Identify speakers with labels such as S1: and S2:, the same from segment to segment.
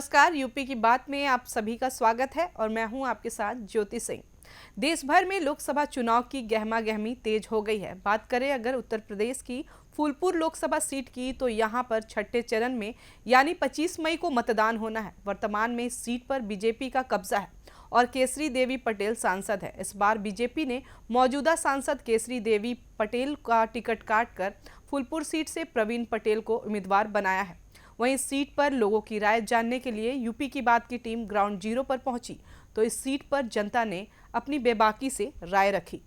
S1: नमस्कार, यूपी की बात में आप सभी का स्वागत है और मैं हूं आपके साथ ज्योति सिंह। देश भर में लोकसभा चुनाव की गहमा-गहमी तेज हो गई है। बात करें अगर उत्तर प्रदेश की फूलपुर लोकसभा सीट की, तो यहां पर छठे चरण में यानी 25 मई को मतदान होना है। वर्तमान में इस सीट पर बीजेपी का कब्जा है और केसरी देवी पटेल सांसद है। इस बार बीजेपी ने मौजूदा सांसद केसरी देवी पटेल का टिकट काटकर फूलपुर सीट से प्रवीण पटेल को उम्मीदवार बनाया है। वहीं इस सीट पर लोगों की राय जानने के लिए यूपी की बात की टीम ग्राउंड जीरो पर पहुंची, तो इस सीट पर जनता ने अपनी बेबाकी से राय रखी।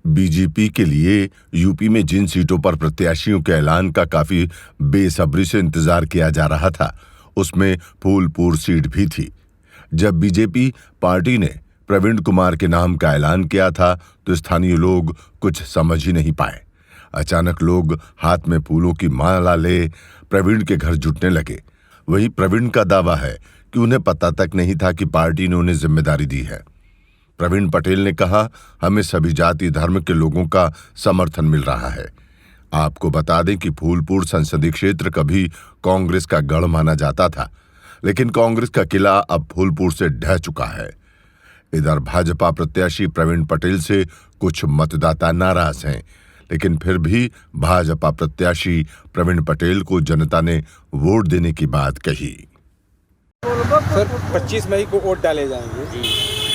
S2: बीजेपी के लिए यूपी में जिन सीटों पर प्रत्याशियों के ऐलान का काफी बेसब्री से इंतजार किया जा रहा था, उसमें फूलपुर सीट भी थी। जब बीजेपी पार्टी ने प्रवीण कुमार के नाम का ऐलान किया था, तो स्थानीय लोग कुछ समझ ही नहीं पाए। अचानक लोग हाथ में फूलों की माला ले प्रवीण के घर जुटने लगे। वही प्रवीण का दावा है कि उन्हें पता तक नहीं था कि पार्टी ने उन्हें जिम्मेदारी दी है। प्रवीण पटेल ने कहा, हमें सभी जाति धर्म के लोगों का समर्थन मिल रहा है। आपको बता दें कि फूलपुर संसदीय क्षेत्र कभी कांग्रेस का गढ़ माना जाता था, लेकिन कांग्रेस का किला अब फूलपुर से ढह चुका है। इधर भाजपा प्रत्याशी प्रवीण पटेल से कुछ मतदाता नाराज हैं, लेकिन फिर भी भाजपा प्रत्याशी प्रवीण पटेल को जनता ने वोट देने की बात कही।
S3: सर 25 मई को वोट डाले जाएंगे।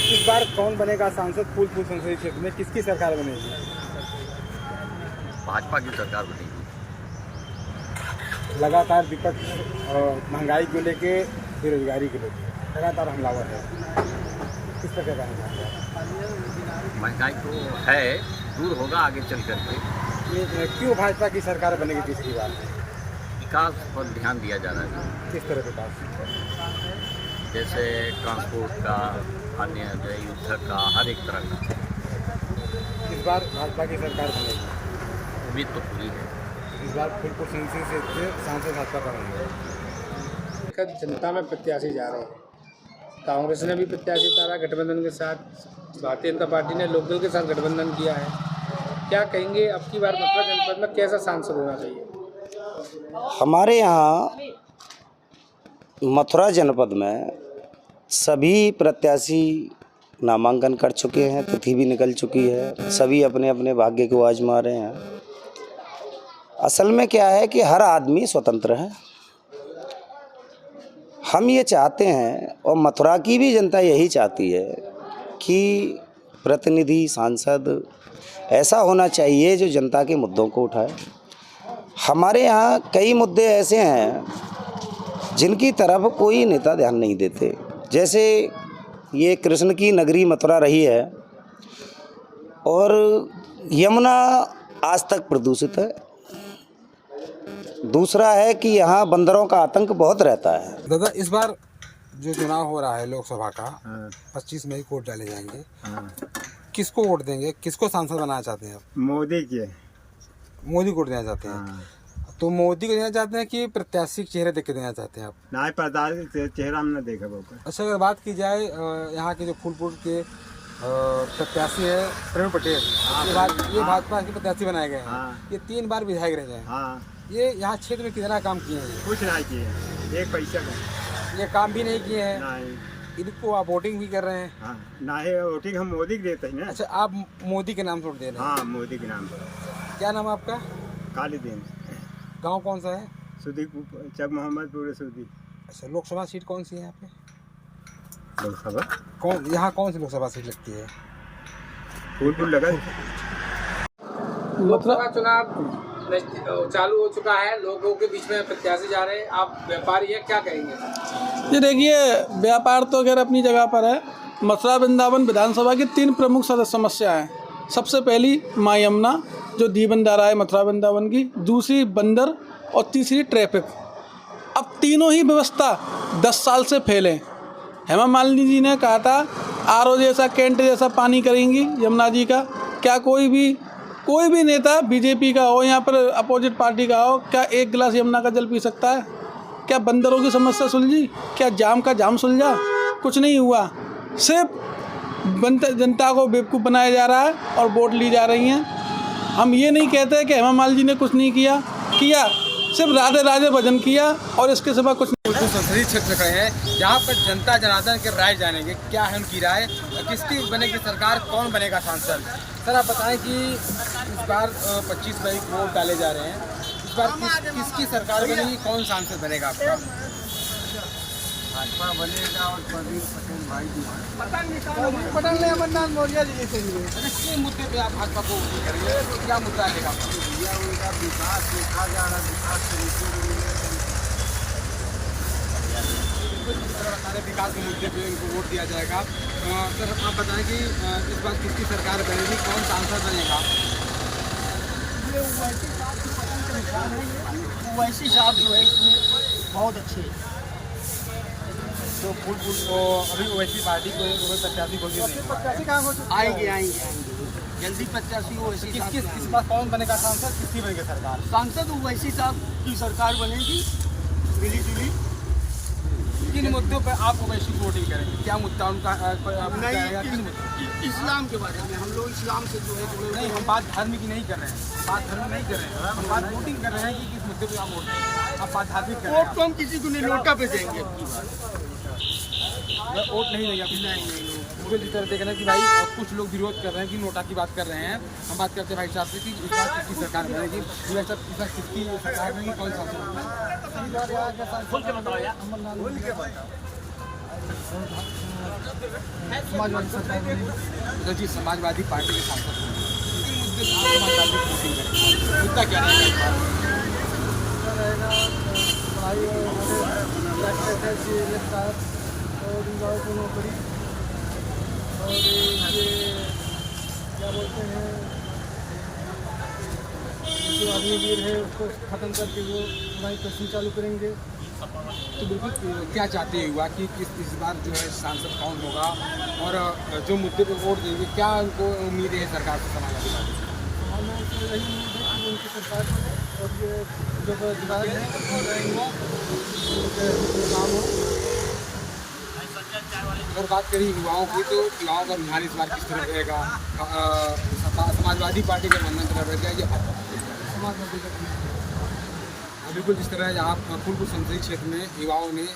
S3: इस बार कौन बनेगा सांसद फूलपुर संसदीय क्षेत्र में? किसकी सरकार बनेगी?
S4: भाजपा की सरकार बनेगी।
S3: लगातार विपक्ष महंगाई को लेके, बेरोजगारी को लेके लगातार हमलावर है। किस तरह का
S4: महंगाई तो है, दूर होगा आगे चल करके।
S3: ये क्यों भाजपा की सरकार बनेगी तीसरी बार?
S4: विकास पर ध्यान दिया जा रहा है।
S3: किस तरह विकास?
S4: जैसे ट्रांसपोर्ट का, अन्य जो युद्ध का, हर एक तरह का।
S3: इस बार भाजपा की सरकार बनेगी।
S4: उम्मीद तो पूरी है।
S3: इस बार फूलपुर संसदीय क्षेत्र से सांसद भाजपा का बनेगा। जनता में प्रत्याशी जा रहे हैं। कांग्रेस ने भी प्रत्याशी उतारा गठबंधन के साथ, भारतीय जनता पार्टी ने लोकदल के साथ गठबंधन किया है। क्या कहेंगे, अब की बार मथुरा जनपद में कैसा सांसद होना चाहिए?
S5: हमारे यहाँ मथुरा जनपद में सभी प्रत्याशी नामांकन कर चुके हैं, तिथि भी निकल चुकी है। सभी अपने अपने भाग्य को आजमा रहे हैं। असल में क्या है कि हर आदमी स्वतंत्र है। हम ये चाहते हैं और मथुरा की भी जनता यही चाहती है कि प्रतिनिधि सांसद ऐसा होना चाहिए जो जनता के मुद्दों को उठाए। हमारे यहाँ कई मुद्दे ऐसे हैं जिनकी तरफ कोई नेता ध्यान नहीं देते। जैसे ये कृष्ण की नगरी मथुरा रही है और यमुना आज तक प्रदूषित है। दूसरा है कि यहाँ बंदरों का आतंक बहुत रहता है।
S3: दादा, इस बार जो चुनाव हो रहा है लोकसभा का, 25 मई को वोट डाले जाएंगे। किसको वोट देंगे? किसको सांसद बनाना चाहते हैं आप?
S6: मोदी के।
S3: मोदी को वोट देना चाहते हैं। तो मोदी को देना चाहते हैं कि प्रत्याशी के चेहरे देख के देना चाहते हैं आप?
S6: ना प्रत्याशी चेहरा हमने देखा वो।
S3: अच्छा, अगर बात की जाए यहाँ के जो फूलपुर के प्रत्याशी है प्रवीण पटेल, ये भाजपा के प्रत्याशी बनाए गए हैं। ये 3 बार विधायक रह गए। ये यहाँ क्षेत्र में कितना काम किए हैं?
S6: कुछ नहीं किए, एक पैसा का
S3: ये काम भी नहीं किए हैं।
S6: नहीं।
S3: इनको आप वोटिंग भी कर रहे हैं?
S6: हाँ, ना ही वोटिंग हम मोदी को देते हैं ना।
S3: अच्छा, आप मोदी के नाम से वोट दे रहे हैं?
S6: हाँ, मोदी के नाम पर।
S3: क्या नाम है आपका?
S6: काली दिन।
S3: गांव कौन सा है?
S6: सुधी चक मोहम्मदपुर सुधी।
S3: अच्छा, लोकसभा सीट कौन सी है यहाँ पे?
S6: लोकसभा
S3: कौन सी लोकसभा सीट लगती है?
S6: फूलपुर लगा।
S3: लोकसभा चुनाव चालू हो चुका है, लोगों के बीच में प्रत्याशी जा रहे हैं। आप व्यापारी हैं, क्या कहेंगे?
S7: ये देखिए, व्यापार तो खैर अपनी जगह पर है। मथुरा वृंदावन विधानसभा की 3 प्रमुख समस्याएं हैं। सबसे पहली माँ यमुना जो दीवन धारा है मथुरा वृंदावन की, दूसरी बंदर और तीसरी ट्रैफिक। अब तीनों ही व्यवस्था 10 साल से फेल है। हेमा मालिनी जी ने कहा था आरओ जैसा, कैंट जैसा पानी करेंगी यमुना जी का। क्या कोई भी नेता बीजेपी का हो, यहाँ पर अपोजिट पार्टी का हो, क्या 1 गिलास यमुना का जल पी सकता है? क्या बंदरों की समस्या सुलझी? क्या जाम का जाम सुलझा? कुछ नहीं हुआ। सिर्फ जनता को बेवकूफ़ बनाया जा रहा है और वोट ली जा रही हैं। हम ये नहीं कहते कि हेमा मालिनी जी ने कुछ नहीं किया, सिर्फ राधे राधे भजन किया और इसके सिवा कुछ नहीं।
S3: फूलपुर संसदीय क्षेत्र खड़े हैं जहाँ पर जनता जनार्दन के राय जानेंगे, क्या है उनकी राय, किसकी बनेगी सरकार, कौन बनेगा सांसद। सर आप बताएं कि इस बार 25 मई को वोट डाले जा रहे हैं, इस बार किसकी सरकार बनेगी, कौन सांसद बनेगा आपका?
S6: भाजपा बनेगा और प्रवीण पटेल भाई जी
S7: पटेल ने अमरनाथ मौर्य जी से
S3: किस मुद्दे पे आप भाजपा को वोट करेंगे, क्या मुद्दा रहेगा?
S6: भैया उनका विकास देखा जा रहा, विकास
S3: सारे विकास के मुद्दे पे उनको वोट दिया जाएगा। सर आप बताएं कि इस बार किसकी सरकार बनेगी, कौन सांसद बनेगा?
S8: ओवैसी साहब जो है इसमें बहुत अच्छे हैं।
S3: तो फूलपुर को अभी ओवैसी पार्टी को प्रत्याशी घोषित नहीं
S8: आएंगे जल्दी 85 ओवैसी
S3: किस
S8: साहब
S3: किस
S8: के
S3: इस बार कौन बनेगा सांसद, किसकी बनेगी सरकार?
S8: आएंगे। सांसद ओवैसी साहब की सरकार बनेगी मिली जुली।
S3: किन मुद्दों पर आप ओवैसी की वोटिंग करेंगे, क्या मुद्दा उनका रहेगा, किन मुद्दों?
S8: इस्लाम के बारे में हम लोग इस्लाम से जो है जुड़े
S3: नहीं, हम बात धर्म की नहीं कर रहे हैं, बात धर्म नहीं कर रहे हैं, हम बात वोटिंग कर रहे हैं कि किस मुद्दे पे आप वोट करेंगे। आप बात धार्मिक कर रहे
S8: वोट तो हम किसी को नहीं नोटा पे देंगे अब की बार।
S3: हैं, वोट नहीं देंगे आप?
S8: नहीं
S3: बिल्कुल जिस तरह देखना कि भाई कुछ लोग विरोध कर रहे हैं कि नोटा की बात कर रहे हैं, हम बात करते हैं भाई साहब से कि इस बार किसकी सरकार बनेगी, इस बार किसकी सरकार बनेगी, कौन सा
S7: समाजवादी सरकार
S3: तो जी समाजवादी पार्टी के सांसद हैं। किस मुद्दे पर आप समाजवादी की वोटिंग करेंगे, मुद्दा क्या रहेगा?
S7: पढ़ाई और युवाओं को नौकरी और ये क्या बोलते हैं जो अग्निवीर है उसको ख़त्म करके वो हमारी तस्वीर चालू करेंगे।
S3: तो बिल्कुल क्या चाहते हुआ कि इस बार जो है सांसद कौन होगा और जो मुद्दे पर वोट देंगे, क्या उनको उम्मीद है सरकार से, समाजवादी पार्टी से?
S7: हमें तो यही उम्मीद है कि उनकी सरकार बने और ये जो बेरोजगार हैं उनके काम हो।
S3: अगर बात करें युवाओं की तो युवाओं का रुझान इस बार किस तरह रहेगा, समाजवादी पार्टी के बंधन तरफ रहेगा या
S7: समाजवादी का
S3: बिल्कुल जिस तरह यहाँ फूलपुर संसदीय क्षेत्र में युवाओं ने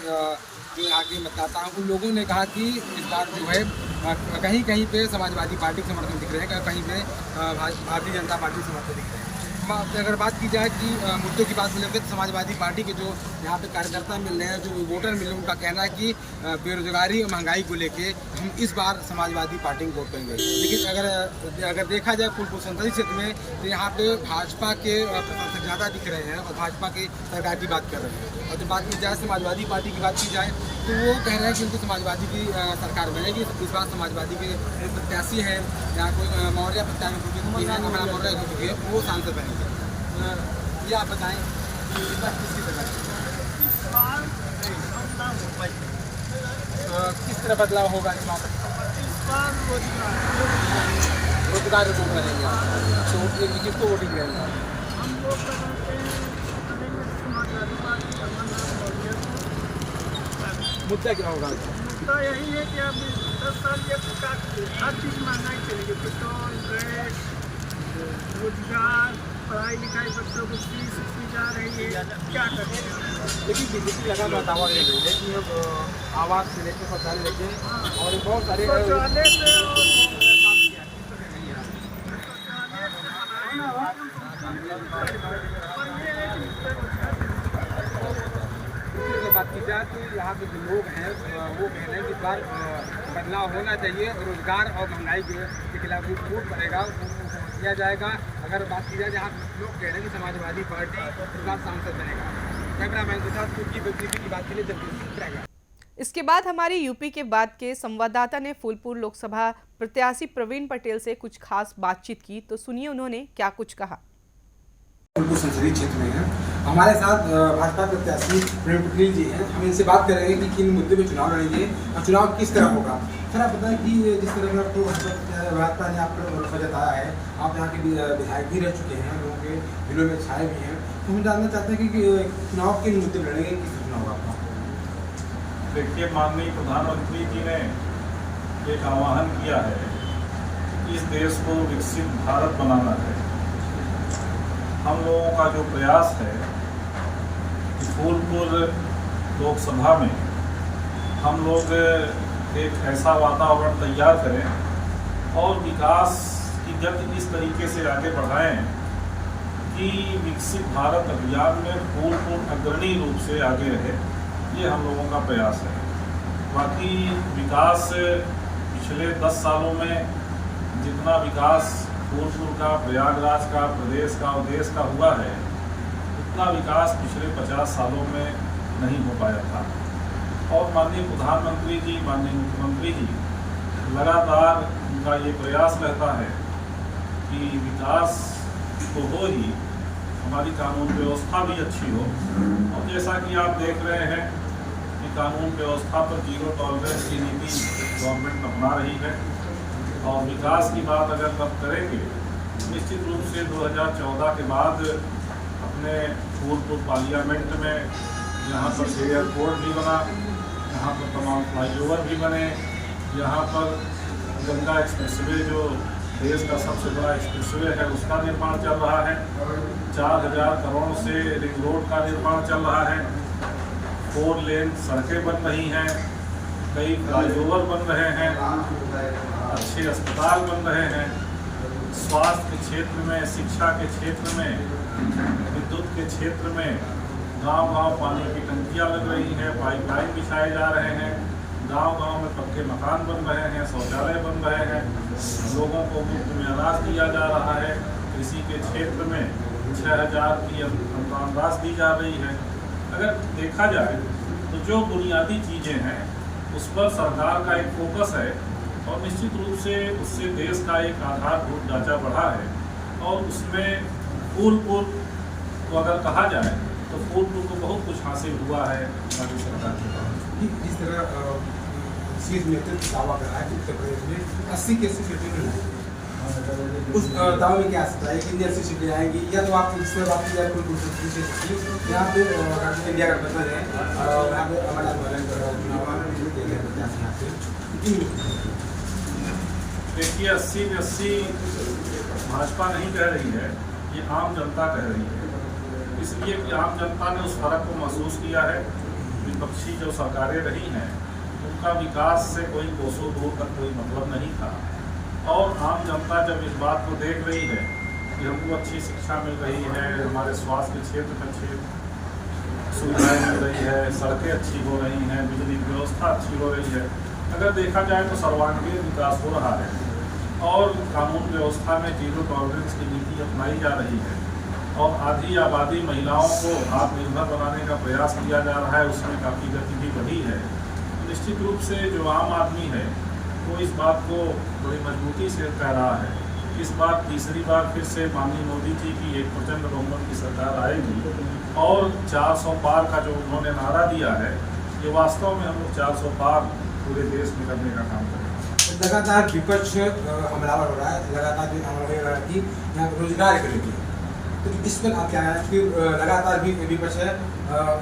S3: जो यहाँ के मतदाता हैं उन लोगों ने कहा कि इस बार जो है कहीं कहीं पे समाजवादी पार्टी के समर्थन दिख रहे हैं, कहीं पे भारतीय जनता पार्टी के समर्थन दिख रहे हैं। अगर बात की जाए कि मुद्दों की बात मिलेगी तो समाजवादी पार्टी के जो यहाँ पे कार्यकर्ता मिल रहे हैं, जो वोटर मिल रहे हैं, उनका कहना है कि बेरोजगारी और महंगाई को लेके हम इस बार समाजवादी पार्टी को वोट करेंगे। लेकिन अगर देखा जाए फूलपुर संसदीय क्षेत्र में तो यहाँ पे भाजपा के प्रशासक ज़्यादा दिख रहे हैं और भाजपा की सरकार की बात कर रहे हैं। और जब बात की जाए समाजवादी पार्टी की बात की जाए तो वो कह रहे हैं कि उनको समाजवादी की सरकार बनेगी। इस बार समाजवादी के प्रत्याशी हैं, यहाँ कोई मौर्य प्रत्याशी हमारा मौर्य हो चुकी है, वो सांसद बनेंगे। ये आप बताएं इस बार किसकी सरकार, किस तरह बदलाव होगा इस बार? रोजगार को करेंगे तो किसको वोटिंग करेंगे? मुद्दा क्या होगा?
S8: मुद्दा यही है कि अब 10 साल के हर चीज़ महंगाई चलेगी, पेट्रोल, गैस, रोजगार, पढ़ाई लिखाई, बच्चों को फीस जा रही है, क्या करें?
S3: लेकिन बीजेपी लगातार दावा कर रही है कि अब आवास से लेकर शौचालय लेके और बहुत सारे
S8: शौचालय से
S3: बात की जाए तो यहाँ के जो लोग हैं वो कह रहे हैं कि इस बार बदलाव होना चाहिए, रोजगार और महंगाई के खिलाफ जो वोट पड़ेगा किया जाएगा। अगर बात की जाए यहाँ लोग कह रहे हैं कि समाजवादी पार्टी इस बार सांसद बनेगा। कैमरामैन के साथ की बात के लिए जल्दी।
S1: इसके बाद हमारी यूपी के बाद के संवाददाता ने फूलपुर लोकसभा प्रत्याशी प्रवीण पटेल से कुछ खास बातचीत की, तो सुनिए उन्होंने क्या कुछ कहा।
S3: फूलपुर संसदीय क्षेत्र में है, हमारे साथ भाजपा प्रत्याशी प्रवीण पटेल जी हैं। हम इनसे बात करेंगे कि किन मुद्दे पे चुनाव लड़ेंगे और चुनाव किस तरह होगा। सर आप बताएं कि जिस तरह का तो भाजपा ने आप पर भरोसा जताया है, आप यहाँ के विधायक भी रह चुके हैं, लोगों के दिलों में छाए भी हैं, तो हम जानना चाहते हैं कि चुनाव किन मुद्दे पर लड़ेंगे, किस चुनाव आपका?
S9: देखिए, माननीय प्रधानमंत्री जी ने एक आह्वान किया है कि इस देश को विकसित भारत बनाना है। हम लोगों का जो प्रयास है कि फूलपुर लोकसभा में हम लोग एक ऐसा वातावरण तैयार करें और विकास की गति इस तरीके से आगे बढ़ाएं कि विकसित भारत अभियान में पूर्ण अग्रणी रूप से आगे रहे। ये हम लोगों का प्रयास है। बाकी विकास पिछले 10 सालों में जितना विकास फूलपुर का, प्रयागराज का, प्रदेश का और देश का हुआ है, उतना विकास पिछले 50 सालों में नहीं हो पाया था। और माननीय प्रधानमंत्री जी, माननीय मुख्यमंत्री जी लगातार उनका ये प्रयास रहता है कि विकास तो हो ही, हमारी कानून व्यवस्था भी अच्छी हो। और जैसा कि आप देख रहे हैं कि कानून व्यवस्था पर जीरो टॉलरेंस की नीति गवर्नमेंट अपना रही है। और विकास की बात अगर तब करेंगे, निश्चित रूप से 2014 के बाद अपने फूलपुर पार्लियामेंट में यहाँ पर एयरपोर्ट भी बना, यहाँ पर तमाम फ्लाईओवर भी बने, यहाँ पर गंगा एक्सप्रेसवे जो देश का सबसे बड़ा एक्सप्रेसवे है उसका निर्माण चल रहा है। 4000 करोड़ से रिंग रोड का निर्माण चल रहा है। 4 लेन सड़कें बन रही हैं, कई फ्लाईओवर बन रहे हैं, अच्छे अस्पताल बन रहे हैं। स्वास्थ्य के क्षेत्र में, शिक्षा के क्षेत्र में, विद्युत के क्षेत्र में गांव-गांव पानी की टंकियां लग रही हैं, पाइपलाइन बिछाए जा रहे हैं, गांव-गांव में पक्के मकान बन रहे हैं, शौचालय बन रहे हैं, लोगों को मुफ्त में अनाज दिया जा रहा है। कृषि के क्षेत्र में 6000 की अनुदान राशि दी जा रही है। अगर देखा जाए तो जो बुनियादी चीज़ें हैं उस पर सरकार का एक फोकस है और निश्चित रूप से उससे देश का एक आधारभूत ढांचा बढ़ा है। और उसमें फूलपुर को अगर कहा जाए तो फूलपुर को बहुत कुछ हासिल हुआ है हमारी सरकार के द्वारा।
S3: जिस तरह शीर्ष नेतृत्व दावा कर रहा है कि उत्तर प्रदेश में 80 की 80 सीटें मिलेंगी, उस दावे में क्या सकता है? कितनी 80 सीटें आएंगी? या तो आप इस पर बात की जाए कोई दूसरी सीट यहाँ पे इंडिया गठबंधन है, यहाँ पे हमारा
S9: देखिए 80 में 80 भाजपा नहीं कह रही है, ये आम जनता कह रही है। इसलिए कि आम जनता ने उस फर्क को महसूस किया है। विपक्षी जो सरकारें रही हैं उनका विकास से कोई कोसों दूर तक कोई मतलब नहीं था। और आम जनता जब इस बात को देख रही है कि हमको अच्छी शिक्षा मिल रही है, हमारे स्वास्थ्य के क्षेत्र में अच्छी सुविधाएँ मिल रही है, सड़कें अच्छी हो रही हैं, बिजली की व्यवस्था अच्छी हो रही है, अगर देखा जाए तो सर्वांगीण विकास हो रहा है। और कानून व्यवस्था में जीरो टॉलरेंस की नीति अपनाई जा रही है और आधी आबादी महिलाओं को आत्मनिर्भर बनाने का प्रयास किया जा रहा है, उसमें काफ़ी गति भी बढ़ी है। तो निश्चित रूप से जो आम आदमी है वो इस बात को बड़ी मजबूती से कह रहा है। इस बार तीसरी बार फिर से माननीय मोदी जी की एक प्रचंड बहुमत की सरकार आएगी और 400 पार का जो उन्होंने नारा दिया है, ये वास्तव में हम लोग 400 पार पूरे देश में करने का काम करेंगे।
S3: लगातार विपक्ष हमलावर हो रहा है, लगातार हमला हो रहा है कि यहाँ रोजगार करेगी, तो इस पर आप क्या है? फिर लगातार भी विपक्ष है,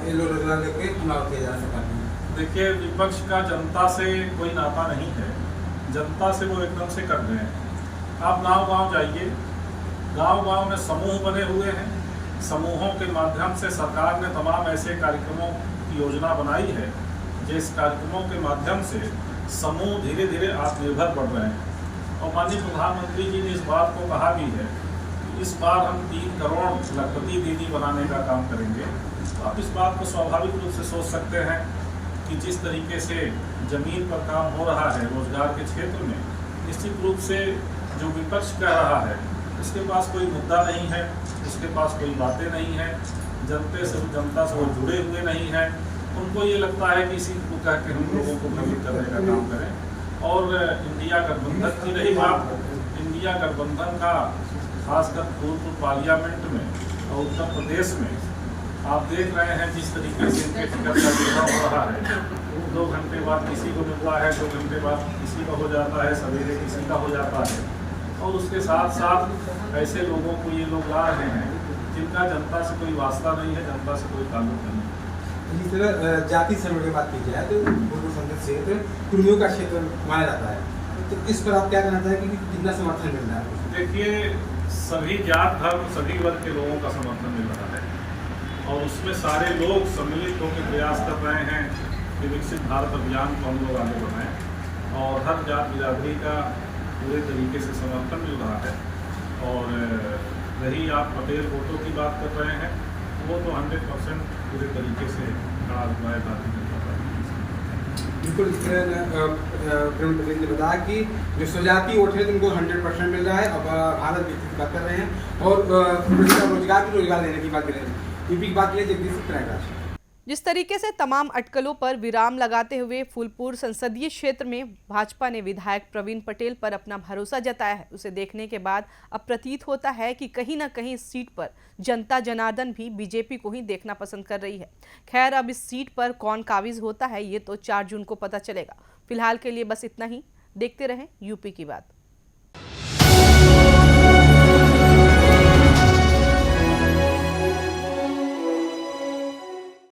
S3: ये लोग रोजगार लेके चुनाव किया जा सकता है।
S9: देखिए, विपक्ष का जनता से कोई नाता नहीं है, जनता से वो एकदम से कट गए हैं। आप गांव-गांव जाइए, गांव-गांव में समूह बने हुए हैं। समूहों के माध्यम से सरकार ने तमाम ऐसे कार्यक्रमों की योजना बनाई है जिस कार्यक्रमों के माध्यम से समूह धीरे धीरे आत्मनिर्भर बढ़ रहे हैं। और माननीय प्रधानमंत्री जी ने इस बात को कहा भी है कि इस बार हम 3 करोड़ लखपति दीदी बनाने का काम करेंगे। तो आप इस बात को स्वाभाविक रूप से सोच सकते हैं कि जिस तरीके से ज़मीन पर काम हो रहा है रोजगार के क्षेत्र में, निश्चित रूप से जो विपक्ष कह रहा है उसके पास कोई मुद्दा नहीं है, उसके पास कोई बातें नहीं हैं, जनता से वो जुड़े हुए नहीं हैं। उनको ये लगता है कि इसी को कह के हम लोगों को भ्रमित करने का काम करें। और इंडिया गठबंधन की रही बात, इंडिया गठबंधन का खासकर फूलपुर पार्लियामेंट में और उत्तर प्रदेश में आप देख रहे हैं जिस तरीके से इनके टिकट का चुनाव हो रहा है। 2 घंटे बाद किसी को मिलता है, 2 घंटे बाद किसी का हो जाता है, सवेरे किसी का हो जाता है। और उसके साथ साथ ऐसे लोगों को ये लोग ला रहे हैं जिनका जनता से कोई वास्ता नहीं है, जनता से कोई ताल्लुक नहीं है।
S3: जिस तरह जाति समूह की बात की जाए तो पूर्व संसद क्षेत्र कुर्मियों का क्षेत्र माना जाता है, तो इस पर आप क्या कहना चाहेंगे कि कितना समर्थन मिल रहा है?
S9: देखिए, सभी जात धर्म सभी वर्ग के लोगों का समर्थन मिल रहा है। और उसमें सारे लोग सम्मिलित होकर प्रयास कर रहे हैं कि विकसित भारत अभियान को हम लोग आगे बढ़ाएं और हर जात बिरादरी का पूरे तरीके से समर्थन मिल रहा है। और रही आप पटेल वोटों की बात कर रहे हैं, वो तो 100% पूरे तरीके से खड़ा हुआ है भारतीय जनता पार्टी।
S3: बिल्कुल, इस तरह प्रेम पटेल ने बताया कि जो स्वजाति वोट है उनको 100% मिल रहा है और भारत विकसित की बात कर रहे हैं और रोजगार देने की बात कर रहे हैं। यूपी की बात करें जगदीश सिंह प्रयागराज।
S1: जिस तरीके से तमाम अटकलों पर विराम लगाते हुए फूलपुर संसदीय क्षेत्र में भाजपा ने विधायक प्रवीण पटेल पर अपना भरोसा जताया है, उसे देखने के बाद अब प्रतीत होता है कि कहीं ना कहीं इस सीट पर जनता जनार्दन भी बीजेपी को ही देखना पसंद कर रही है। खैर, अब इस सीट पर कौन काबिज होता है ये तो 4 जून को पता चलेगा। फिलहाल के लिए बस इतना ही। देखते रहें यूपी की बात।